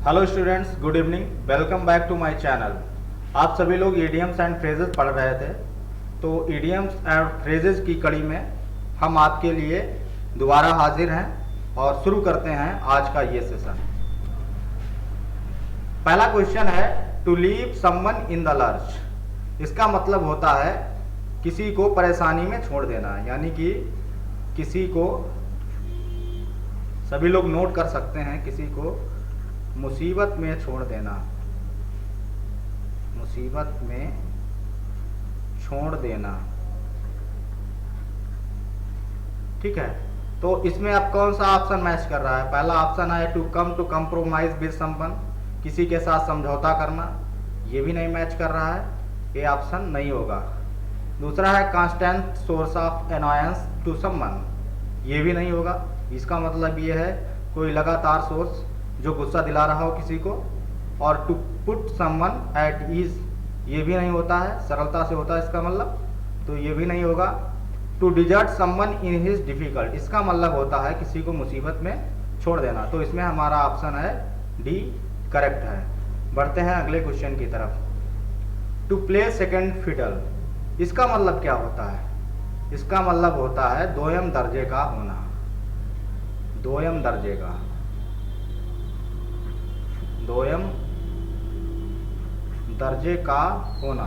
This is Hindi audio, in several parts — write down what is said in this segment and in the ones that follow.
Hello students, good evening. Welcome back to my channel. आप सभी लोग ईडियम्स एंड फ्रेजेस पढ़ रहे थे, तो ईडियम्स एंड फ्रेजेस की कड़ी में हम आपके लिए दोबारा हाजिर हैं और शुरू करते हैं आज का ये सेशन। पहला क्वेश्चन है to leave someone in the lurch. इसका मतलब होता है किसी को परेशानी में छोड़ देना, यानी कि किसी को, सभी लोग नोट कर सकते हैं, किसी को मुसीबत में छोड़ देना, मुसीबत में छोड़ देना। ठीक है, तो इसमें अब कौन सा ऑप्शन मैच कर रहा है? पहला ऑप्शन है to come to compromise with someone, किसी के साथ समझौता करना, ये भी नहीं मैच कर रहा है, ये ऑप्शन नहीं होगा। दूसरा है constant source of annoyance to someone, ये भी नहीं होगा। इसका मतलब ये है कोई लगातार सोर्स जो गुस्सा दिला रहा हो किसी को। और to put someone at ease, ये भी नहीं होता है, सरलता से होता है इसका मतलब, तो ये भी नहीं होगा। To desert someone in his difficult, इसका मतलब होता है किसी को मुसीबत में छोड़ देना। तो इसमें हमारा ऑप्शन है डी करेक्ट है। बढ़ते हैं अगले क्वेश्चन की तरफ। टू प्ले सेकेंड फिडल, इसका मतलब क्या होता है? इसका मतलब होता है दोयम दर्जे का होना, दोयम दर्जे का, दोयम दर्जे का होना।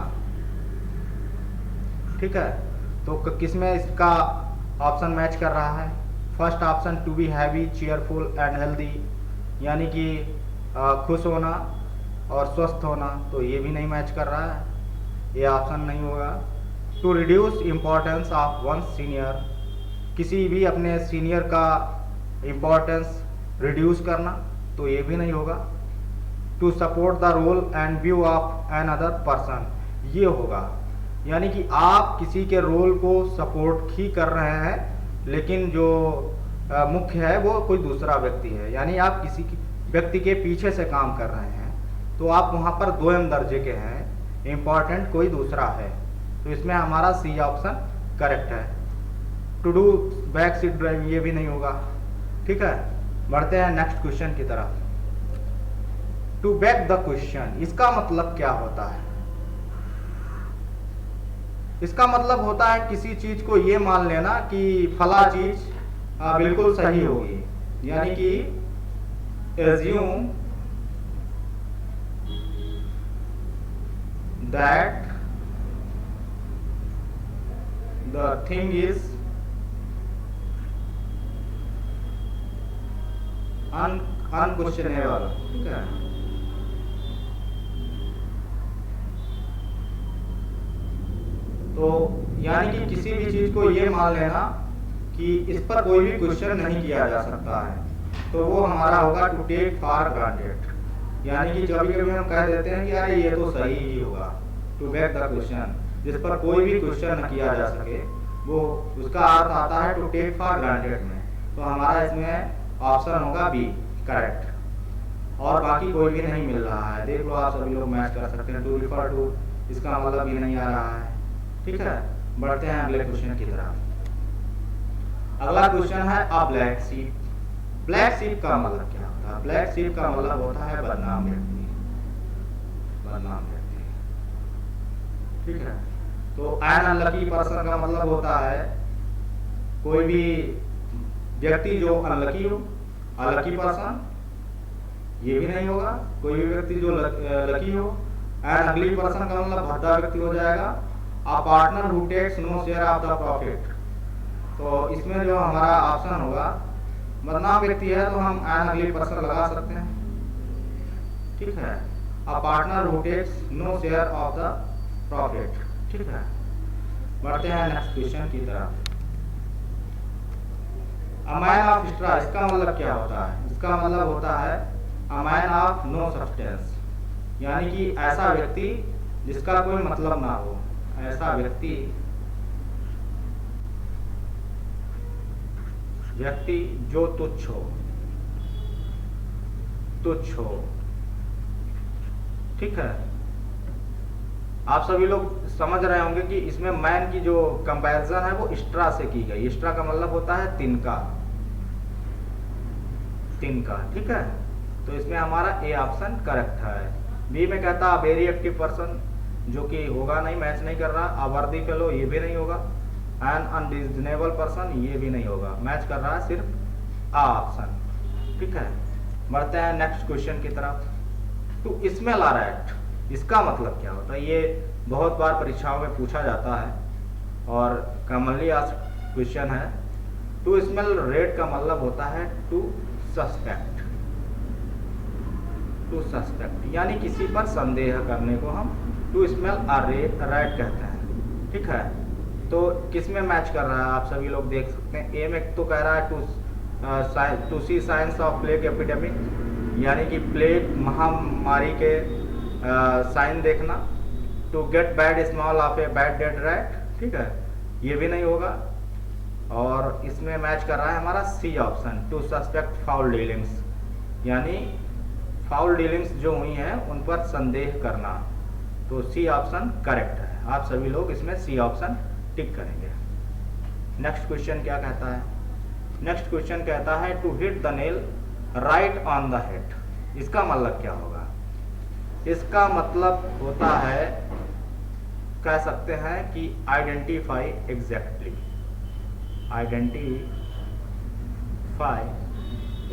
ठीक है, तो किसमें इसका ऑप्शन मैच कर रहा है? First option to be heavy cheerful and healthy, यानी कि खुश होना और स्वस्थ होना, तो ये भी नहीं मैच कर रहा है, ये ऑप्शन नहीं होगा। To reduce importance of one senior, किसी भी अपने सीनियर का इम्पोर्टेंस रिड्यूस करना, तो ये भी नहीं होगा। To support the role and view of another person, ये होगा, यानी कि आप किसी के रोल को सपोर्ट ही कर रहे हैं, लेकिन जो मुख्य है वो कोई दूसरा व्यक्ति है, यानी आप किसी व्यक्ति के पीछे से काम कर रहे हैं, तो आप वहाँ पर दोयम दर्जे के हैं, इम्पॉर्टेंट कोई दूसरा है। तो इसमें हमारा सी ऑप्शन करेक्ट है। To do back seat driving, ये भी नहीं होगा। ठीक है, बढ़ते हैं नेक्स्ट क्वेश्चन की तरफ। टू बैक द क्वेश्चन, इसका मतलब क्या होता है? इसका मतलब होता है किसी चीज को ये मान लेना कि फला चीज बिल्कुल सही होगी, यानी कि assume that the thing is unquestionable. ठीक है, तो यानी कि किसी भी चीज को ये मान लेना कि इस पर कोई भी क्वेश्चन नहीं किया जा सकता है, तो वो हमारा होगा टू टेक फॉर ग्रांटेड, यानी कि कभी कभी हम कह देते हैं कि यार ये तो सही ही होगा। टू बैक द क्वेश्चन, जिस पर कोई भी क्वेश्चन न किया जा सके, वो उसका अर्थ आता है टू टेक फॉर ग्रांटेड में। तो हमारा इसमें ऑप्शन होगा बी करेक्ट, और बाकी कोई भी नहीं मिल रहा है। देख लो, आप सभी लोग मैच कर सकते हैं। टू रिफर टू, इसका मतलब ये नहीं आ रहा है। ठीक है, बढ़ते हैं अगले क्वेश्चन की तरफ। अगला क्वेश्चन है अ ब्लैक शीप। ब्लैक शीप का मतलब क्या होता है? ब्लैक शीप का मतलब होता है बदनाम व्यक्ति, बदनाम व्यक्ति। ठीक है, तो एन अनलकी पर्सन का मतलब होता है कोई भी व्यक्ति जो अनलकी हो, अनलकी पर्सन, ये भी नहीं होगा। कोई भी व्यक्ति जो लकी हो। एन अगली पर्सन का मतलब भद्दा व्यक्ति हो जाएगा। A partner who takes no share of the profit, तो इसमें जो हमारा ऑप्शन होगा बदनाम व्यक्ति है, तो हम एन अगली पर्सन लगा सकते हैं। ठीक है, A partner who takes no share of the profit। ठीक है, बढ़ते हैं नेक्स्ट क्वेश्चन की तरफ। A man of straw, इसका मतलब क्या होता है? इसका मतलब होता है A man of no substance, यानी कि ऐसा व्यक्ति जिसका कोई मतलब ना हो, ऐसा व्यक्ति, व्यक्ति जो तुच्छ हो, तुच्छ हो। ठीक है, आप सभी लोग समझ रहे होंगे कि इसमें मैन की जो कंपैरिजन है वो स्ट्रा से की गई। स्ट्रा का मतलब होता है तिनका, तिनका। ठीक है, तो इसमें हमारा ए ऑप्शन करेक्ट है। बी में कहता है वेरी एक्टिव पर्सन, जो कि होगा नहीं, मैच नहीं कर रहा। अवर्दी फेलो, ये भी नहीं होगा। एन अनरीजनेबल पर्सन, ये भी नहीं होगा। मैच कर रहा है सिर्फ आ ऑप्शन। ठीक है, बढ़ते हैं नेक्स्ट क्वेश्चन की तरफ। टू स्मेल अ रैट, इसका मतलब क्या होता है? ये बहुत बार परीक्षाओं में पूछा जाता है और कॉमनली आस्क्ड क्वेश्चन है। टू स्मेल रेट का मतलब होता है टू सस्पेक्ट। टू सस्पेक्ट यानी किसी पर संदेह करने को हम टू स्मेल अ रैट कहते हैं। ठीक है, तो किस में मैच कर रहा है आप सभी लोग देख सकते हैं। ए में तो कह रहा है to see signs of plague epidemic, यानी कि प्लेग महामारी के साइन देखना। To get bad smell of a bad dead rat, ठीक है, ये भी नहीं होगा। और इसमें मैच कर रहा है हमारा C option, to suspect foul dealings, यानी फाउल डीलिंग्स जो हुई हैं उन पर संदेह करना। तो सी ऑप्शन करेक्ट है। आप सभी लोग इसमें सी ऑप्शन टिक करेंगे। नेक्स्ट क्वेश्चन क्या कहता है? नेक्स्ट क्वेश्चन कहता है to hit the nail right on the head. इसका मतलब क्या होगा? इसका मतलब होता है, कह सकते हैं कि आइडेंटिफाई एग्जैक्टली, आइडेंटिफाई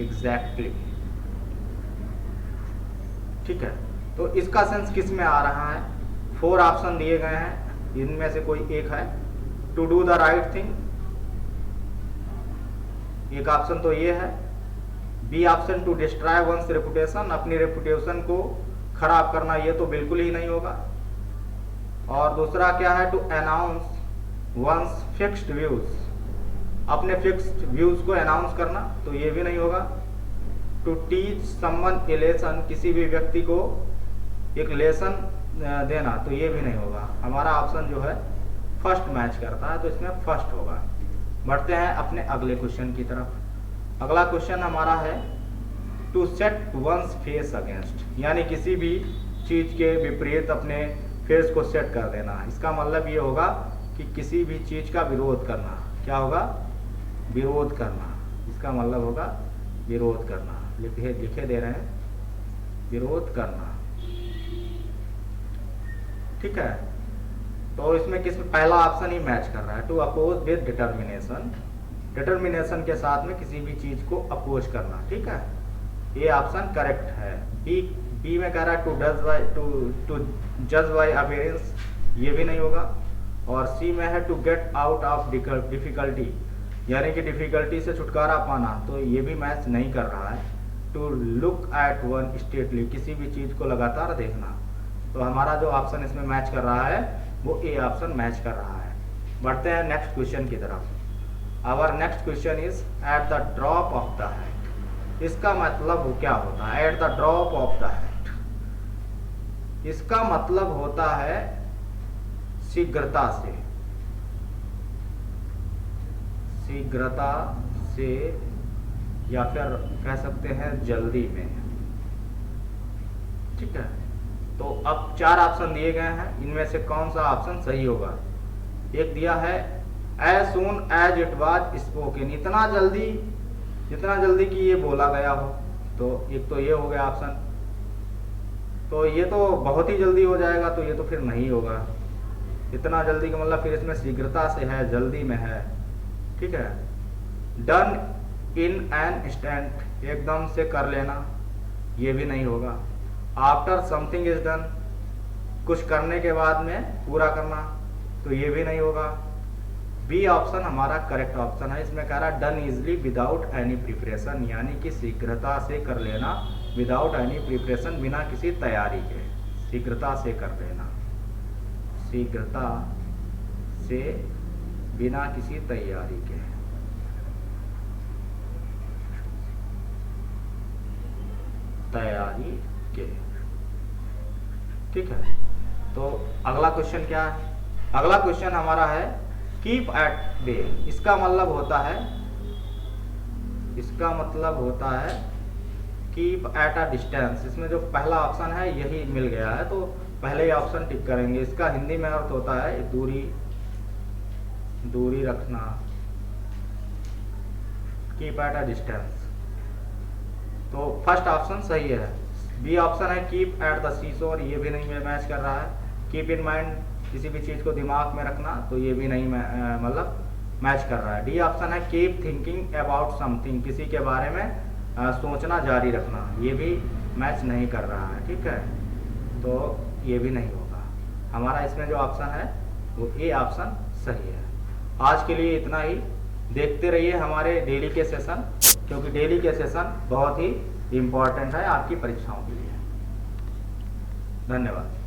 एग्जैक्टली। ठीक है, तो इसका सेंस किस में आ रहा है? 4 ऑप्शन दिए गए हैं, इनमें से कोई एक है। To do the right thing, एक ऑप्शन तो ये है। B option to destroy one's reputation, अपनी रेपुटेशन को खराब करना, ये तो बिल्कुल ही नहीं होगा। और दूसरा क्या है? To announce one's fixed views, अपने फिक्स्ड व्यूज को अनाउंस करना, तो ये भी नहीं होगा। To teach someone a lesson, किसी भी व्यक्ति को एक लेसन देना, तो ये भी नहीं होगा। हमारा ऑप्शन जो है फर्स्ट मैच करता है, तो इसमें फर्स्ट होगा। बढ़ते हैं अपने अगले क्वेश्चन की तरफ। अगला क्वेश्चन हमारा है to set one's face against, यानी किसी भी चीज के विपरीत अपने फेस को सेट कर देना। इसका मतलब ये होगा कि किसी भी चीज का विरोध करना। क्या होगा? विरोध करना। इसका मतलब होगा विरोध करना। लिखे दे रहे हैं, विरोध करना। ठीक है, तो इसमें किस पहला ऑप्शन ही मैच कर रहा है, to oppose with determination, determination के साथ में किसी भी चीज को अपोज करना। ठीक है, ये ऑप्शन करेक्ट है। बी में कह रहा है टू जज बाय अपीयरेंस, ये भी नहीं होगा। और सी में है to get out of difficulty, यानी कि डिफिकल्टी से छुटकारा पाना, तो ये भी मैच नहीं कर रहा है। To look at one stately, किसी भी चीज को लगातार देखना। तो हमारा जो ऑप्शन इसमें मैच कर रहा है वो ए ऑप्शन मैच कर रहा है। बढ़ते हैं नेक्स्ट क्वेश्चन की तरफ। Our next question is at the drop of the hat. इसका मतलब क्या होता है? At the drop of the hat, इसका मतलब होता है शीघ्रता से, शीघ्रता से, या फिर कह सकते हैं जल्दी में। ठीक है, तो अब 4 ऑप्शन दिए गए हैं, इनमें से कौन सा ऑप्शन सही होगा? एक दिया है as soon as it was spoken, इतना जल्दी कि ये बोला गया हो, तो एक तो ये हो गया ऑप्शन। तो ये तो बहुत ही जल्दी हो जाएगा, तो ये तो फिर नहीं होगा। इतना जल्दी का मतलब फिर इसमें शीघ्रता से है, जल्दी में है। ठीक है, डन इन एन इंस्टेंट, एकदम से कर लेना, ये भी नहीं होगा। आफ्टर समथिंग इज डन, कुछ करने के बाद में पूरा करना, तो ये भी नहीं होगा। बी ऑप्शन हमारा करेक्ट ऑप्शन है। इसमें कह रहा है done easily without any preparation, यानी कि शीघ्रता से कर लेना, विदाउट एनी प्रिपरेशन, बिना किसी तैयारी के, शीघ्रता से कर लेना, शीघ्रता से बिना किसी तैयारी के। तैयारी के। ठीक है, तो अगला क्वेश्चन क्या है? अगला क्वेश्चन हमारा है कीप एट बे। इसका मतलब होता है कीप एट अ डिस्टेंस। इसमें जो पहला ऑप्शन है यही मिल गया है, तो पहले ही ऑप्शन टिक करेंगे। इसका हिंदी में अर्थ होता है दूरी रखना, कीप एट अ डिस्टेंस। तो फर्स्ट ऑप्शन सही है। बी ऑप्शन है कीप एट द सीशोर, ये भी नहीं मैच कर रहा है। कीप इन माइंड, किसी भी चीज़ को दिमाग में रखना, तो ये भी नहीं मतलब मैच कर रहा है। डी ऑप्शन है कीप थिंकिंग अबाउट समथिंग, किसी के बारे में सोचना जारी रखना, ये भी मैच नहीं कर रहा है। ठीक है, तो ये भी नहीं होगा। हमारा इसमें जो ऑप्शन है वो ए ऑप्शन सही है। आज के लिए इतना ही। देखते रहिए हमारे डेली के सेशन, क्योंकि डेली के सेशन बहुत ही इम्पोर्टेंट है आपकी परीक्षाओं के लिए। धन्यवाद।